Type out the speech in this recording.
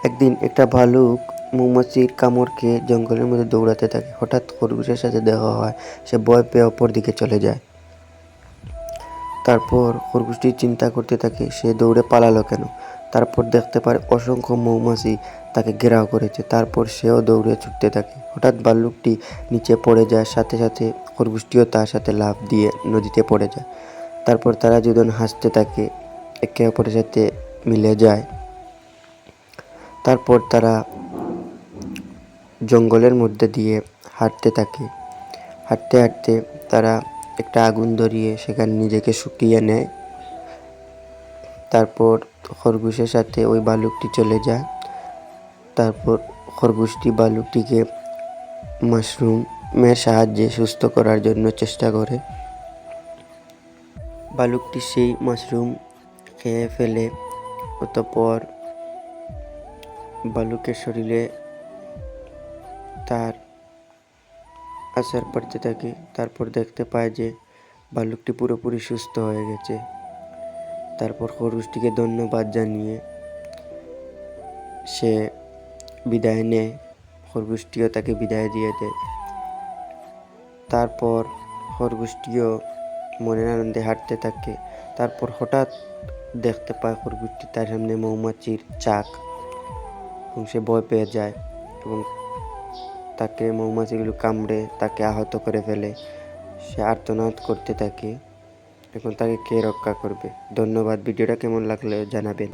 একদিন একটা ভালুক মৌমাছির কামড় খেয়ে জঙ্গলের মধ্যে দৌড়াতে থাকে। হঠাৎ খরগোশের সাথে দেখা হয়। সে ভয় পেয়ে অপর দিকে চলে যায়। তারপর খরগোশটি চিন্তা করতে থাকে, সে দৌড়ে পালালো কেন। তারপর দেখতে পারে অসংখ্য মৌমাছি তাকে ঘেরাও করেছে। তারপর সেও দৌড়ে ছুটতে থাকে। হঠাৎ ভাল্লুকটি নিচে পড়ে যায়, সাথে সাথে খরগোশটিও তার সাথে লাফ দিয়ে নদীতে পড়ে যায়। তারপর তারা দুজন হাসতে থাকে, একে অপরের সাথে মিলে যায়। তারপর তারা জঙ্গলের মধ্যে দিয়ে হাঁটতে থাকে। হাঁটতে হাঁটতে তারা একটা আগুন ধরিয়ে সেখানে নিজেকে শুকিয়ে নেয়। তারপর খরগোশের সাথে ওই ভালুকটি চলে যায়। তারপর খরগোশটি ভালুকটিকে মাশরুমের সাহায্যে সুস্থ করার জন্য চেষ্টা করে। ভালুকটি সেই মাশরুম খেয়ে ফেলে। অতঃপর ভালুকের শরীরে তার আছাড় পড়তে থাকে। তারপর দেখতে পায় যে ভালুকটি পুরোপুরি সুস্থ হয়ে গেছে। তারপর খরগোশটিকে ধন্যবাদ জানিয়ে সে বিদায় নেয়। খরগোশটিও তাকে বিদায় দিয়ে দেয়। তারপর খরগোশটিও মনের আনন্দে হাঁটতে থাকে। তারপর হঠাৎ দেখতে পায় খরগোশটি তার সামনে মৌমাছির চাক, এবং সে ভয় পেয়ে যায় এবং তাকে মৌমাছিগুলো কামড়ে তাকে আহত করে ফেলে। সে আর্তনাদ করতে থাকে। এখন তাকে কে রক্ষা করবে? ধন্যবাদ। ভিডিওটা কেমন লাগলো জানাবেন।